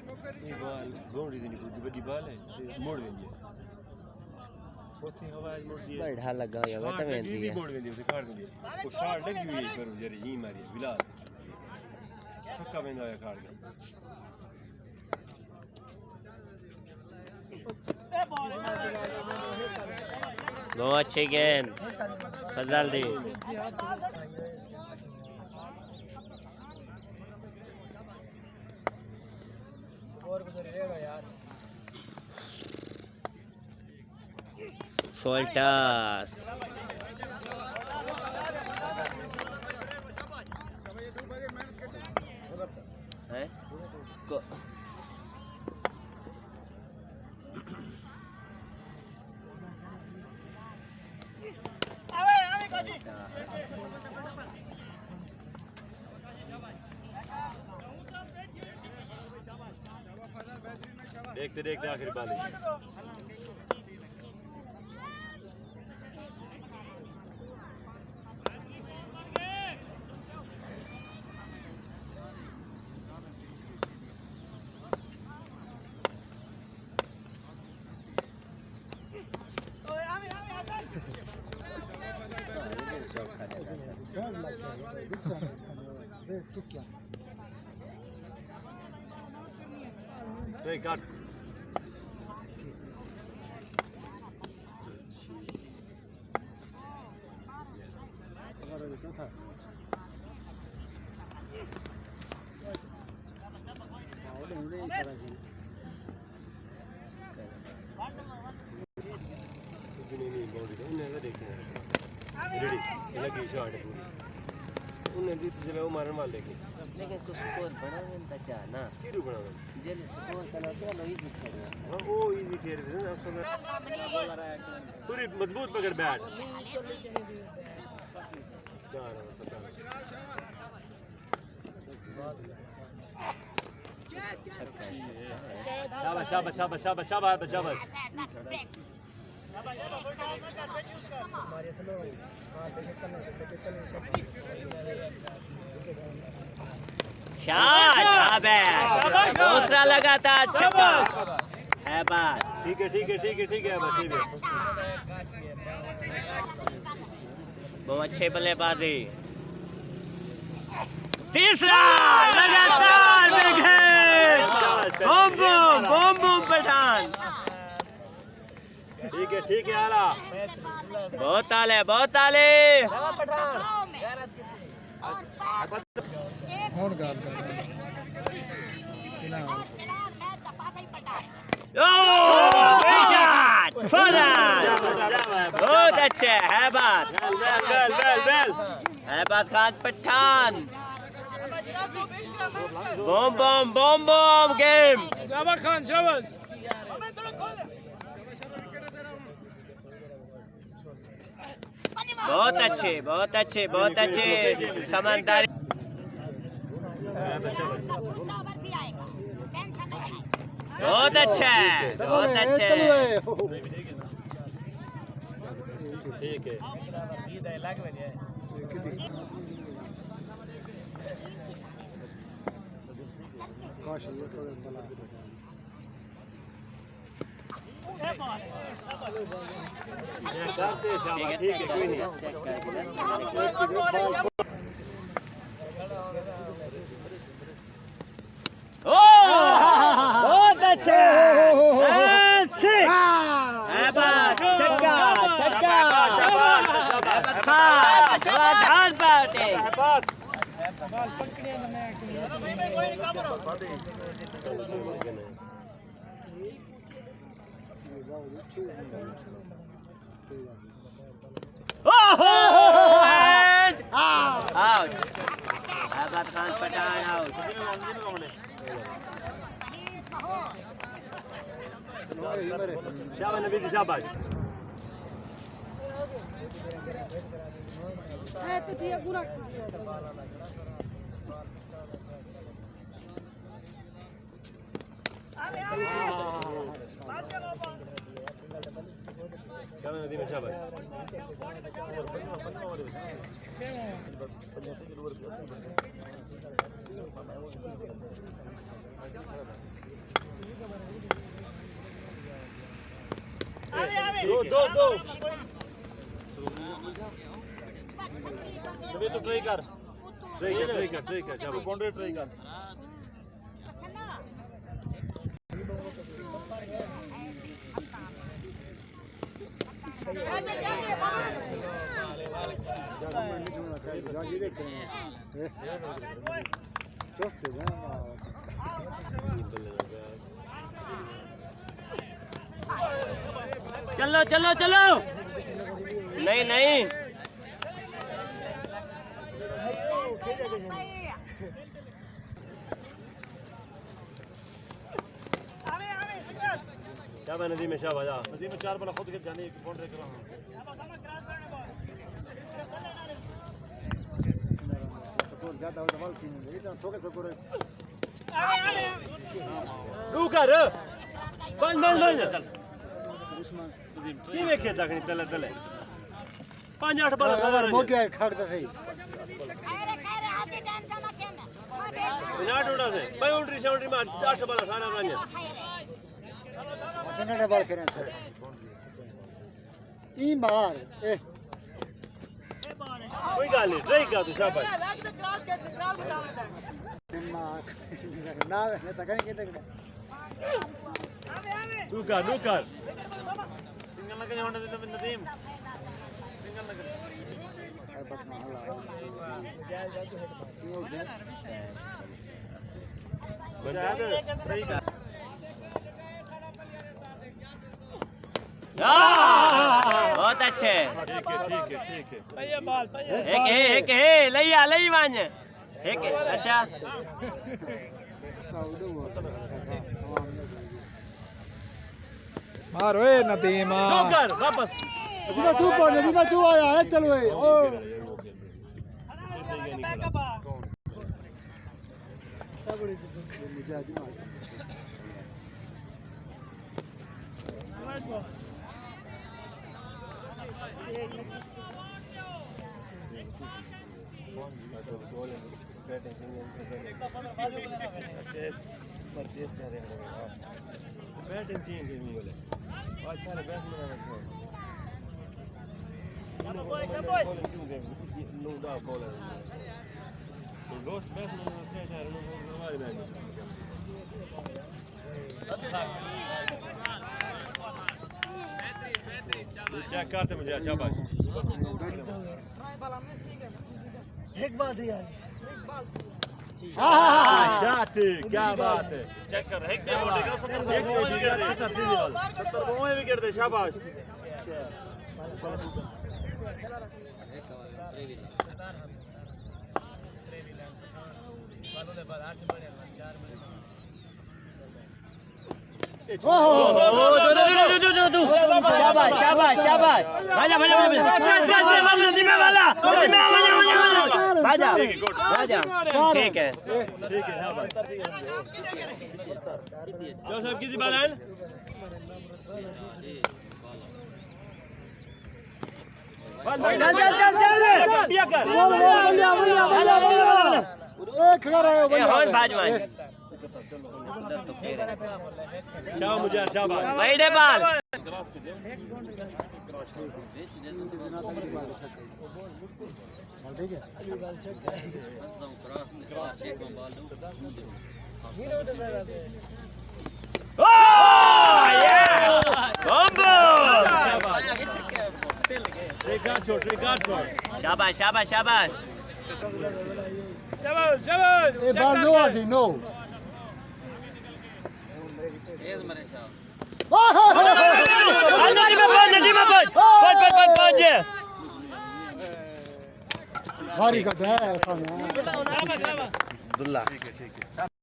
ये बाल बाउंड्री दी नहीं बड़ी बाल है मोड़ वेंदी है ओथे आवाज मोड़ दी है ढा लगा होया वे तो वेंदी है मोड़ वेंदी उसे काट वेंदी वो शाट लगी हुई है पर जरी ही मारी बिलाल छक्का वेंदा है काट के बहुत अच्छी गेंद फजल दी फुल टॉस है को देखते देखते आखिरी बाल Take that. लगी शॉट पूरी उन्हें दी जब वो मारने वाले की लेकिन कुछ स्कोर बनावे न ता ना किरू बनावे जेल स्कोर करना तो लो इजी खेल हां वो इजी खेल है ना असल में पूरी मजबूत पकड़ बैट चार शाबाश शाबाश शाबाश शाबाश शाबाश शाबाश शाट दूसरा लगातार छक्का है बात ठीक है ठीक है ठीक है ठीक है ठीक है बहुत अच्छे बल्लेबाजी तीसरा लगातार boom boom boom boom Pathan ठीक है आला बहुत ताले बहुत ताले बहुत अच्छे है बात है बात खान पठान बम बम बम बम गेम शाबाश खान शाबाश बहुत अच्छे बहुत अच्छे बहुत अच्छे समझदारी बहुत अच्छा बहुत अच्छे ठीक है ठीक है कोई नहीं बहुत अच्छे छक्का छक्का धान पाते आउट आबाद खान पठान आउट शाबाश नबी शाबाश तो दिया गुना शाबाश नबी शाबाश दो अबे तो ट्राई कर ट्राई कर शाबाश बाउंड्री ट्राई कर चलो चलो चलो नहीं नहीं शाबाश नदी में शाबाश नदी में 4 बॉल खुद के जाने की बाउंड्री कर रहा हूं स्कोर ज्यादा हो तो बॉल थी नहीं इतना थोड़ा स्कोर रुक कर बंद की में खेत दखनी तले 5-8 बॉल अगर मौके खड़ता सही ना टूटा से बाउंड्री शाउंड्री मार 8 बॉल सारा रंज संगठन बॉल करें ई मार ए कोई गल नहीं ट्राई कर तू शाबाश ना मैं सकन के तक रुक कर सिंगल लगे होने दे नदीम सिंगल लगे बतना अल्लाह ट्राई कर बहुत अच्छे ठीक है भैया बाल भैया एक लैया लई वांज एक अच्छा मार ओए नदीमा दो कर वापस नदी में तू आया है चलो ए ओ मुझे आदमी बैटिंग चेंज करनी बोले आज सारे बैट्समैन रखो क्यों दे नो डाउट बॉलर तो दोस्त बैट्समैन ने क्या चाह रहे हैं हमारे बैट चेक करते मुझे शाबाश एक बात है यार शॉट क्या बात है चेक कर एक पे बाउंड्री कर 70 बॉल विकेट दे शाबाश शाबाश भाजा ठीक है शाबाश जो साहब कितनी बाल है खड़ा रहे शाह मुझे शाबाश वही दे बाल ठीक है शाबाश ए बाल नो आसी नो भारी का है सामने शाबाश ठीक है